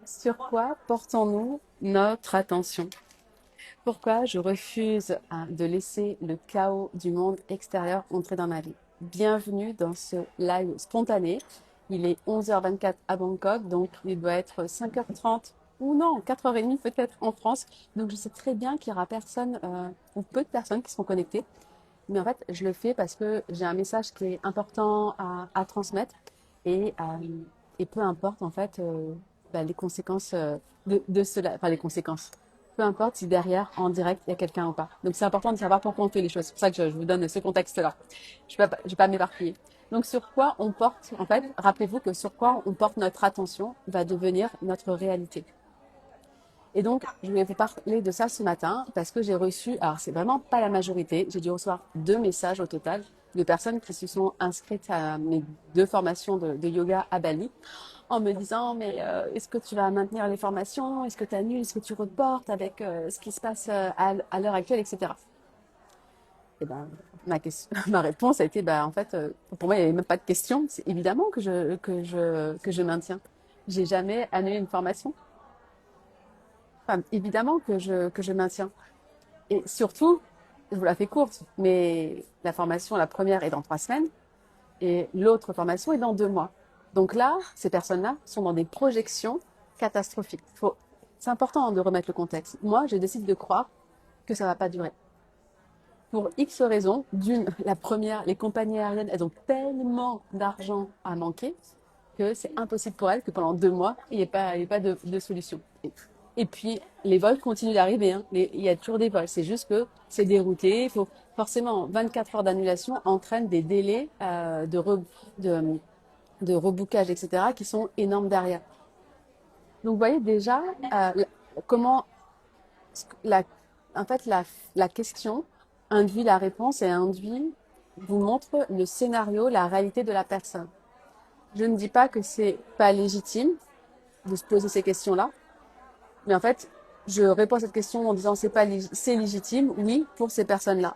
Sur quoi portons-nous notre attention? Pourquoi je refuse de laisser le chaos du monde extérieur entrer dans ma vie? Bienvenue dans ce live spontané. Il est 11h24 à Bangkok, donc il doit être 5h30 ou non, 4h30 peut-être en France. Donc je sais très bien qu'il y aura personne ou peu de personnes qui seront connectées. Mais en fait, je le fais parce que j'ai un message qui est important à transmettre et, euh, et peu importe en fait les conséquences de cela, enfin les conséquences. Peu importe si derrière, en direct, il y a quelqu'un ou pas. Donc c'est important de savoir pourquoi on fait les choses. C'est pour ça que je vous donne ce contexte-là. Je vais pas m'éparpiller. Donc sur quoi on porte, en fait, rappelez-vous que sur quoi on porte notre attention va devenir notre réalité. Et donc, je vais vous parler de ça ce matin parce que j'ai reçu, alors c'est vraiment pas la majorité, j'ai dû recevoir 2 messages au total de personnes qui se sont inscrites à mes 2 formations de yoga à Bali en me disant mais est-ce que tu vas maintenir les formations, est-ce que tu annules, est-ce que tu reportes avec ce qui se passe à l'heure actuelle, etc. Et ben ma réponse a été en fait pour moi il n'y avait même pas de question, c'est évidemment que je maintiens. J'ai jamais annulé une formation. Enfin, évidemment que je maintiens. Et surtout, je vous la fais courte, mais la formation, la première est dans 3 semaines et l'autre formation est dans 2 mois. Donc là, ces personnes-là sont dans des projections catastrophiques. C'est important de remettre le contexte. Moi, je décide de croire que ça va pas durer. Pour X raisons. D'une, la première, les compagnies aériennes, elles ont tellement d'argent à manquer que c'est impossible pour elles que pendant 2 mois, il y ait pas de solution. Et puis, les vols continuent d'arriver, hein. Il y a toujours des vols. C'est juste que c'est dérouté. Il faut forcément 24 heures d'annulation entraîne des délais de, de rebookage, etc., qui sont énormes derrière. Donc, vous voyez déjà comment la, en fait, la question induit la réponse et vous montre le scénario, la réalité de la personne. Je ne dis pas que c'est pas légitime de se poser ces questions-là, mais en fait, je réponds à cette question en disant c'est légitime, oui, pour ces personnes-là.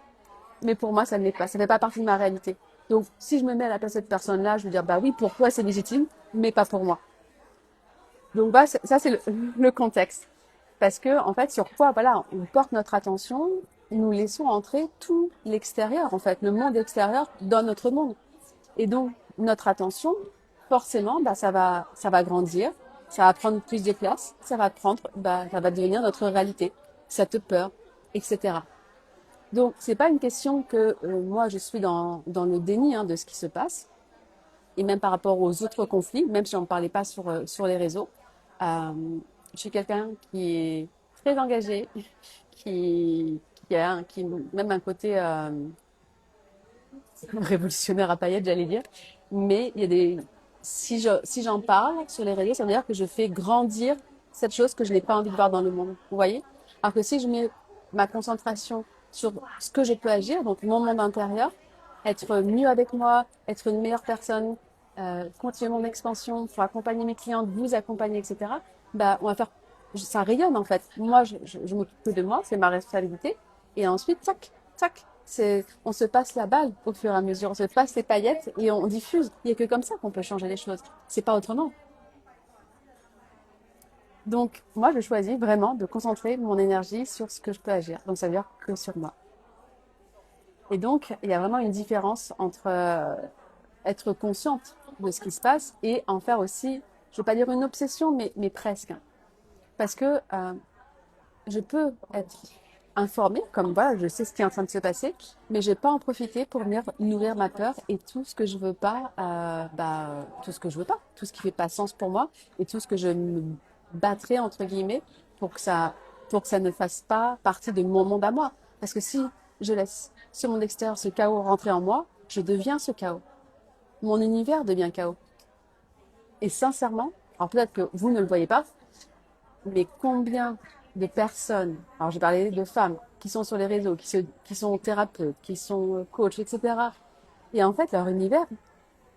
Mais pour moi, ça ne l'est pas. Ça ne fait pas partie de ma réalité. Donc, si je me mets à la place de cette personne-là, je vais dire, bah oui, pour toi, c'est légitime, mais pas pour moi. Donc, ça, c'est le contexte. Parce que, en fait, sur quoi, voilà, on porte notre attention, nous laissons entrer tout l'extérieur, en fait, le monde extérieur dans notre monde. Et donc, notre attention, forcément, ça va grandir, ça va prendre plus de place, ça va devenir notre réalité, cette peur, etc. Donc, c'est pas une question que moi je suis dans le déni de ce qui se passe, et même par rapport aux autres conflits, même si on ne parlais pas sur les réseaux. Euh, je suis quelqu'un qui est très engagé, qui même un côté révolutionnaire à paillettes, j'allais dire. Mais il y a si j'en parle sur les réseaux, ça veut dire que je fais grandir cette chose que je n'ai pas envie de voir dans le monde. Vous voyez? Alors que si je mets ma concentration sur ce que je peux agir, donc mon monde intérieur, être mieux avec moi, être une meilleure personne, continuer mon expansion pour accompagner mes clients, vous accompagner, etc. On va faire, ça rayonne en fait. Moi, je m'occupe de moi, c'est ma responsabilité. Et ensuite, tac, tac, on se passe la balle au fur et à mesure, on se passe les paillettes et on diffuse. Il n'y a que comme ça qu'on peut changer les choses. C'est pas autrement. Donc, moi, je choisis vraiment de concentrer mon énergie sur ce que je peux agir. Donc, ça veut dire que sur moi. Et donc, il y a vraiment une différence entre être consciente de ce qui se passe et en faire aussi, je ne veux pas dire une obsession, mais presque. Parce que je peux être informée, comme voilà, je sais ce qui est en train de se passer, mais je vais pas en profiter pour venir nourrir ma peur et tout ce que je veux pas, tout ce que je veux pas, tout ce qui fait pas sens pour moi et tout ce que je me battrai entre guillemets pour que pour que ça ne fasse pas partie de mon monde à moi. Parce que si je laisse ce monde extérieur, ce chaos rentrer en moi, je deviens ce chaos. Mon univers devient chaos. Et sincèrement, alors peut-être que vous ne le voyez pas, mais combien de personnes, alors j'ai parlé de femmes, qui sont sur les réseaux, qui sont thérapeutes, qui sont coachs, etc. Et en fait, leur univers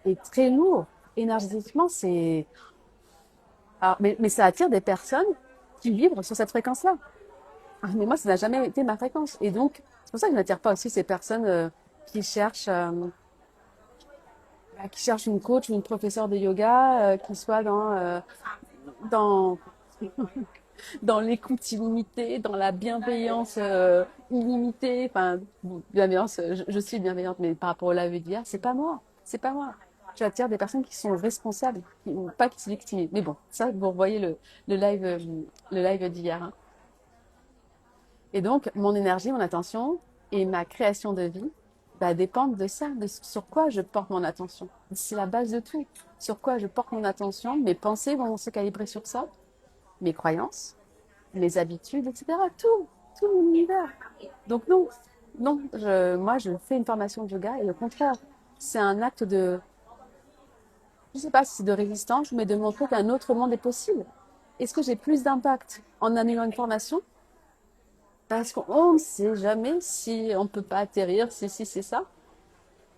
est très lourd. Énergétiquement, mais ça attire des personnes qui vibrent sur cette fréquence-là. Ah, mais moi, ça n'a jamais été ma fréquence. Et donc, c'est pour ça que je n'attire pas aussi ces personnes qui cherchent, qui cherchent une coach ou une professeure de yoga qui soit dans dans l'écoute illimitée, dans la bienveillance illimitée. Enfin, bon, bienveillance, je suis bienveillante, mais par rapport au live d'hier, c'est pas moi. C'est pas moi. J'attire des personnes qui sont responsables, pas qui se victimisent. Mais bon, ça, vous revoyez le live d'hier, hein. Et donc, mon énergie, mon attention et ma création de vie bah, dépendent de ça, de sur quoi je porte mon attention. C'est la base de tout. Sur quoi je porte mon attention, mes pensées vont se calibrer sur ça, mes croyances, mes habitudes, etc. Tout mon univers. Donc non, non, moi je fais une formation de yoga et au contraire, c'est un acte de, je sais pas si c'est de résistance, mais de montrer qu'un autre monde est possible. Est-ce que j'ai plus d'impact en annulant une formation? Parce qu'on ne sait jamais si on peut pas atterrir, si c'est ça,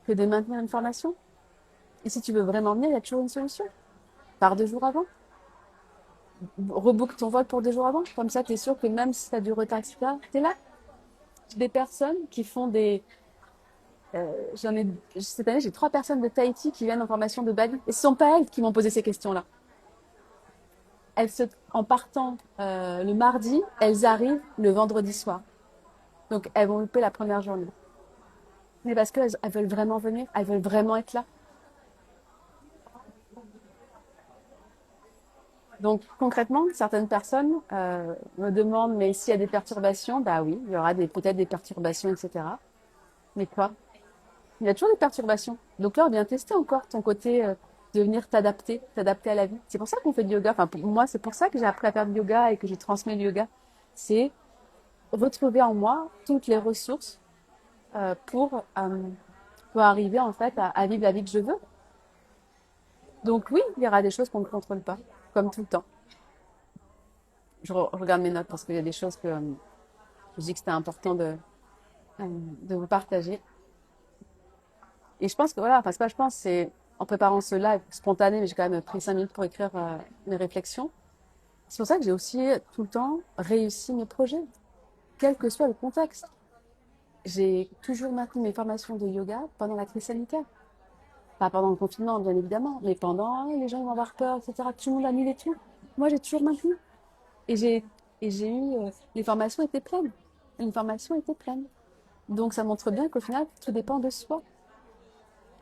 que de maintenir une formation. Et si tu veux vraiment venir, il y a toujours une solution. Pars 2 jours avant. Rebook ton vol pour 2 jours avant. Comme ça, tu es sûr que même si tu as du retard, etc., tu es là. Des personnes qui font des, cette année, j'ai 3 personnes de Tahiti qui viennent en formation de Bali. Et ce sont pas elles qui m'ont posé ces questions-là. En partant le mardi, elles arrivent le vendredi soir. Donc, elles vont louper la première journée. Mais parce qu'elles elles veulent vraiment venir, elles veulent vraiment être là. Donc, concrètement, certaines personnes me demandent, mais s'il y a des perturbations, bah oui, il y aura peut-être des perturbations, etc. Mais quoi? Il y a toujours des perturbations. Donc là, on vient tester encore ton côté de venir t'adapter à la vie. C'est pour ça qu'on fait du yoga. Enfin, pour moi, c'est pour ça que j'ai appris à faire du yoga et que j'ai transmis le yoga. C'est retrouver en moi toutes les ressources euh, pour, euh, pour arriver en fait à vivre la vie que je veux. Donc oui, il y aura des choses qu'on ne contrôle pas, comme tout le temps. Je regarde mes notes parce qu'il y a des choses que je dis que c'était important de vous partager. Et je pense que voilà, enfin c'est pas je pense, c'est en préparant ce live spontané, mais j'ai quand même pris 5 minutes pour écrire mes réflexions. C'est pour ça que j'ai aussi tout le temps réussi mes projets, quel que soit le contexte. J'ai toujours maintenu mes formations de yoga pendant la crise sanitaire. Pas pendant le confinement, bien évidemment, mais pendant les gens vont avoir peur, etc. Tout le monde annule et tout. Moi, j'ai toujours maintenu. Et j'ai eu les formations étaient pleines. Une formation était pleine. Donc ça montre bien qu'au final, tout dépend de soi.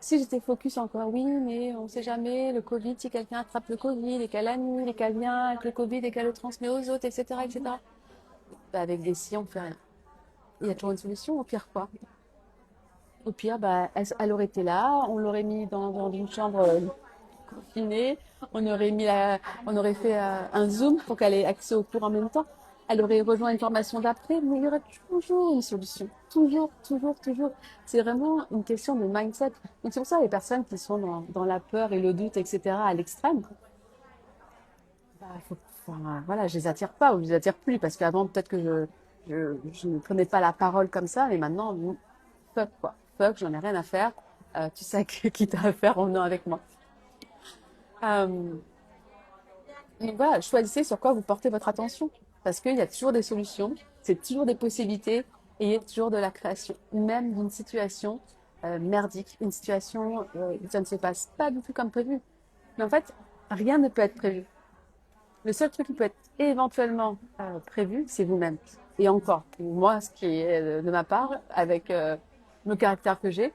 Si j'étais focus encore, oui, mais on sait jamais, le Covid, si quelqu'un attrape le Covid et qu'elle annule et qu'elle vient avec le Covid et qu'elle le transmet aux autres, etc., etc. Bah, avec des si, on fait rien. Il y a toujours une solution, au pire quoi? Au pire, bah, elle aurait été là, on l'aurait mis dans une chambre confinée, on aurait fait un Zoom pour qu'elle ait accès aux cours en même temps. Elle aurait rejoint une formation d'après, mais il y aurait toujours une solution. Toujours, toujours, toujours. C'est vraiment une question de mindset. Donc c'est pour ça les personnes qui sont dans la peur et le doute, etc., à l'extrême, bah, enfin, voilà, je les attire pas ou je les attire plus parce qu'avant peut-être que je ne prenais pas la parole comme ça, mais maintenant, fuck quoi. Fuck, j'en ai rien à faire. Tu sais qui t'as à faire, on est avec moi. Euh, Donc voilà, choisissez sur quoi vous portez votre attention. Parce qu'il y a toujours des solutions, c'est toujours des possibilités et il y a toujours de la création. Même d'une situation merdique, une situation où ça ne se passe pas du tout comme prévu. Mais en fait, rien ne peut être prévu. Le seul truc qui peut être éventuellement prévu, c'est vous-même. Et encore, pour moi, ce qui est de ma part, avec le caractère que j'ai,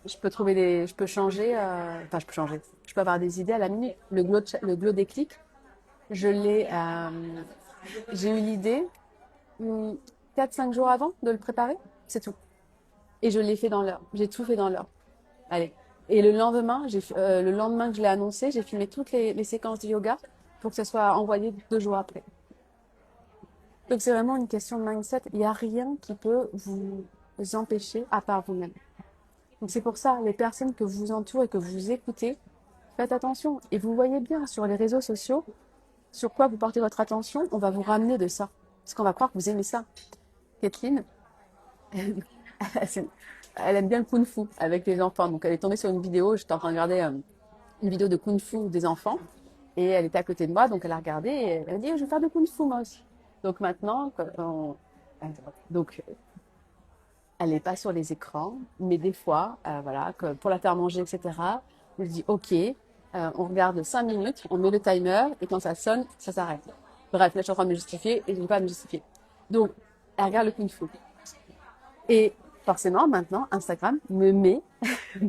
je peux changer, enfin je peux changer. Je peux avoir des idées à la minute. Le glow déclic, je l'ai, j'ai eu l'idée 4-5 jours avant de le préparer, c'est tout. Et je l'ai fait dans l'heure. J'ai tout fait dans l'heure. Allez. Et le lendemain que je l'ai annoncé, j'ai filmé toutes les séquences de yoga pour que ça soit envoyé 2 jours après. Donc c'est vraiment une question de mindset. Il n'y a rien qui peut vous empêcher à part vous-même. Donc c'est pour ça, les personnes que vous entourent et que vous écoutez, faites attention. Et vous voyez bien sur les réseaux sociaux, sur quoi vous portez votre attention, on va vous ramener de ça. Parce qu'on va croire que vous aimez ça. Kathleen, elle, elle aime bien le kung-fu avec les enfants. Donc elle est tombée sur une vidéo, j'étais en train de regarder une vidéo de kung-fu des enfants. Et elle était à côté de moi, donc elle a regardé et elle a dit, je vais faire du kung-fu moi aussi. Donc maintenant, donc elle n'est pas sur les écrans, mais des fois, voilà, pour la faire manger, etc., je dis, ok, On regarde 5 minutes, on met le timer et quand ça sonne, ça s'arrête. Bref, là, je suis en train de me justifier et je ne vais pas me justifier. Donc, elle regarde le Kung Fu. Et forcément, maintenant, Instagram me met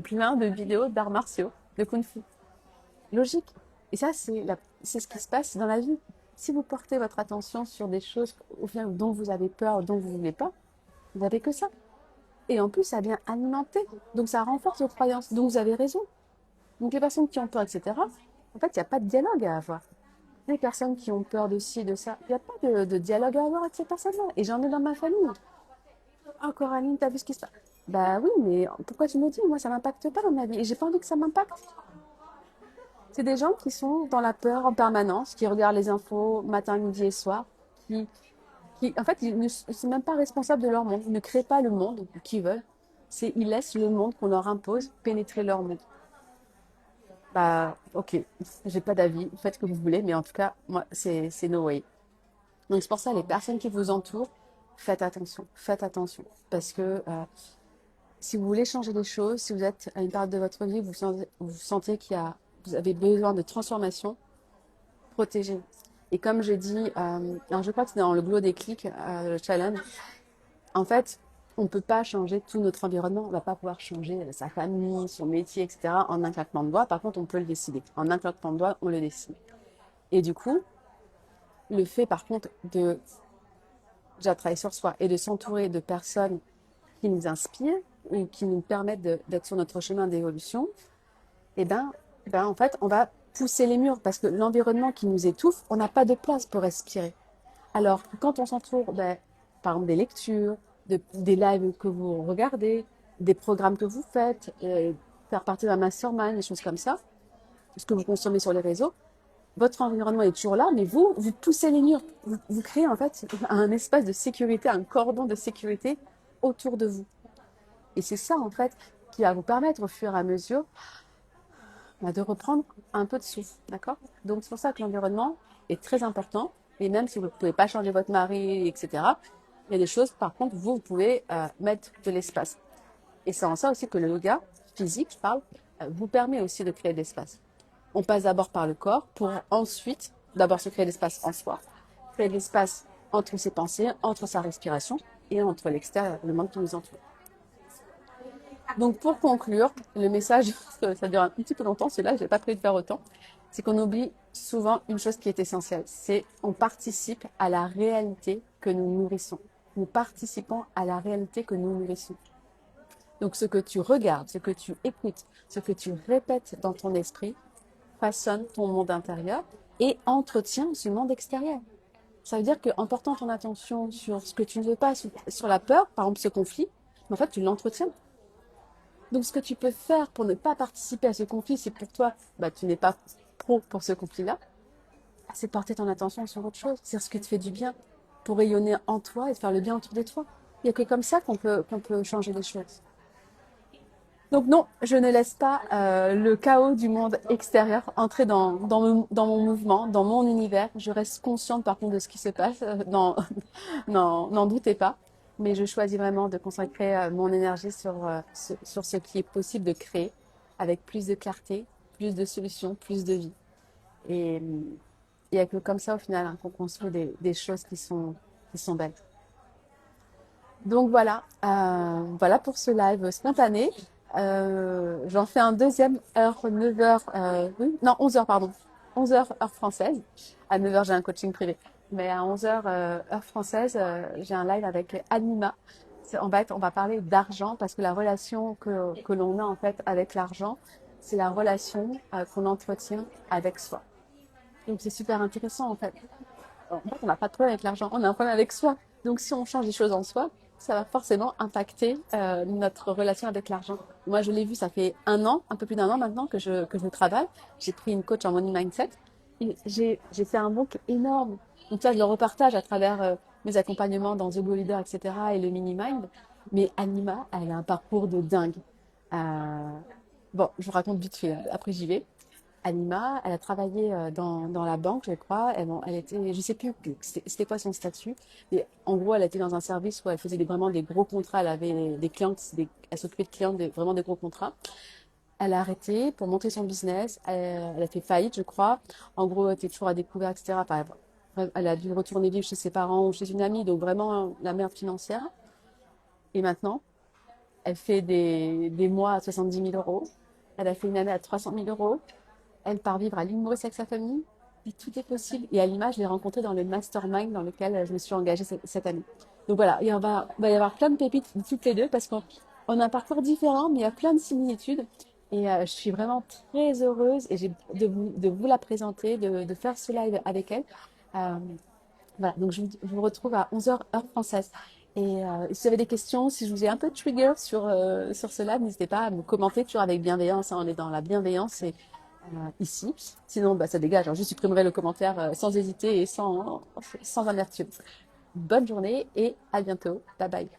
plein de vidéos d'arts martiaux, de Kung Fu. Logique. Et ça, c'est ce qui se passe dans la vie. Si vous portez votre attention sur des choses au final, dont vous avez peur, dont vous ne voulez pas, vous n'avez que ça. Et en plus, ça vient alimenter. Donc, ça renforce vos croyances. Donc, vous avez raison. Donc, les personnes qui ont peur, etc., en fait, il n'y a pas de dialogue à avoir. Les personnes qui ont peur de ci, de ça, il n'y a pas de dialogue à avoir avec ces personnes-là. Et j'en ai dans ma famille. Oh, Coraline, t'as vu ce qui se passe? Bah oui, mais pourquoi tu me dis? Moi, ça m'impacte pas dans ma vie. Et j'ai pas envie que ça m'impacte. C'est des gens qui sont dans la peur en permanence, qui regardent les infos matin, midi et soir, en fait, ils ne sont même pas responsables de leur monde. Ils ne créent pas le monde qu'ils veulent. Ils laissent le monde qu'on leur impose pénétrer leur monde. Bah, ok, j'ai pas d'avis, faites ce que vous voulez, mais en tout cas, moi, c'est no way. Donc c'est pour ça, les personnes qui vous entourent, faites attention, parce que si vous voulez changer les choses, si vous êtes à une période de votre vie, vous sentez vous avez besoin de transformation, protégez. Et comme je dis, alors je crois que c'est dans le Glow Déclic, le challenge, en fait, on ne peut pas changer tout notre environnement. On ne va pas pouvoir changer sa famille, son métier, etc. en un claquement de doigts. Par contre, on peut le décider. En un claquement de doigts, on le décide. Et du coup, le fait, par contre, de déjà travailler sur soi et de s'entourer de personnes qui nous inspirent ou qui nous permettent d'être sur notre chemin d'évolution, eh ben, en fait, on va pousser les murs parce que l'environnement qui nous étouffe, on n'a pas de place pour respirer. Alors, quand on s'entoure, par exemple, des lectures, des lives que vous regardez, des programmes que vous faites, faire partie d'un mastermind, des choses comme ça, ce que vous consommez sur les réseaux, votre environnement est toujours là, mais vous poussez les murs. Vous créez en fait un espace de sécurité, un cordon de sécurité autour de vous. Et c'est ça, en fait, qui va vous permettre au fur et à mesure de reprendre un peu de souffle, d'accord? Donc, c'est pour ça que l'environnement est très important. Et même si vous ne pouvez pas changer votre mari, etc., il y a des choses, par contre, vous pouvez mettre de l'espace. Et c'est en ça aussi que le yoga physique, je parle, vous permet aussi de créer de l'espace. On passe d'abord par le corps pour ensuite, d'abord se créer de l'espace en soi, créer de l'espace entre ses pensées, entre sa respiration et entre l'extérieur, le monde qui nous entoure. Donc pour conclure, le message, ça dure un petit peu longtemps, celui-là, je n'ai pas prévu de faire autant, c'est qu'on oublie souvent une chose qui est essentielle, c'est on participe à la réalité que nous nourrissons. Nous participons à la réalité que nous nourrissons. Donc ce que tu regardes, ce que tu écoutes, ce que tu répètes dans ton esprit, façonne ton monde intérieur et entretient ce monde extérieur. Ça veut dire qu'en portant ton attention sur ce que tu ne veux pas, sur la peur, par exemple ce conflit, en fait tu l'entretiens. Donc ce que tu peux faire pour ne pas participer à ce conflit, si pour toi tu n'es pas pro pour ce conflit-là, c'est porter ton attention sur autre chose, c'est ce qui te fait du bien, pour rayonner en toi et faire le bien autour de toi. Il n'y a que comme ça qu'on peut changer les choses. Donc non, je ne laisse pas le chaos du monde extérieur entrer dans mon mouvement, dans mon univers. Je reste consciente par contre de ce qui se passe, n'en doutez pas. Mais je choisis vraiment de consacrer mon énergie sur ce qui est possible de créer avec plus de clarté, plus de solutions, plus de vie. Et il n'y a que comme ça au final qu'on construit des choses qui sont belles. Donc voilà pour ce live spontané. J'en fais un deuxième heure 9h, oui, non 11h pardon, 11h heure française. À 9h j'ai un coaching privé, mais à 11h heure française j'ai un live avec Anima. On va parler d'argent parce que la relation que l'on a en fait avec l'argent, c'est la relation qu'on entretient avec soi. Donc c'est super intéressant en fait. En fait, on n'a pas de problème avec l'argent, on a un problème avec soi. Donc si on change les choses en soi, ça va forcément impacter notre relation avec l'argent. Moi, je l'ai vu, ça fait un peu plus d'un an maintenant que je travaille. J'ai pris une coach en money mindset. Et j'ai fait un bond énorme. Donc ça, je le repartage à travers mes accompagnements dans The Go Leader, etc. et le Mini Mind. Mais Anima, elle a un parcours de dingue. Euh, bon, je vous raconte vite fait, après j'y vais. Anima, elle a travaillé dans la banque, je crois. Elle était, je sais plus c'était quoi son statut, mais en gros, elle était dans un service où elle faisait vraiment des gros contrats. Elle avait des clients, elle s'occupait de clients, vraiment des gros contrats. Elle a arrêté pour monter son business. Elle a fait faillite, je crois. En gros, elle était toujours à découvert, etc. Enfin, elle a dû retourner vivre chez ses parents ou chez une amie, donc vraiment la merde financière. Et maintenant, elle fait des mois à 70 000 euros. Elle a fait une année à 300 000 euros. Elle part vivre à l'île Maurice avec sa famille. Et tout est possible. Et à l'image, je l'ai rencontrée dans le mastermind dans lequel je me suis engagée cette année. Donc voilà, et va y avoir plein de pépites de toutes les deux parce qu'on a un parcours différent, mais il y a plein de similitudes. Et je suis vraiment très heureuse et de vous la présenter, de faire ce live avec elle. Euh, voilà, donc je vous retrouve à 11 heures heure française. Et si vous avez des questions, si je vous ai un peu trigger sur cela, n'hésitez pas à me commenter toujours avec bienveillance, hein, on est dans la bienveillance ici. Sinon, bah, ça dégage, hein, je supprimerai le commentaire sans hésiter et sans amertume. Bonne journée et à bientôt. Bye bye.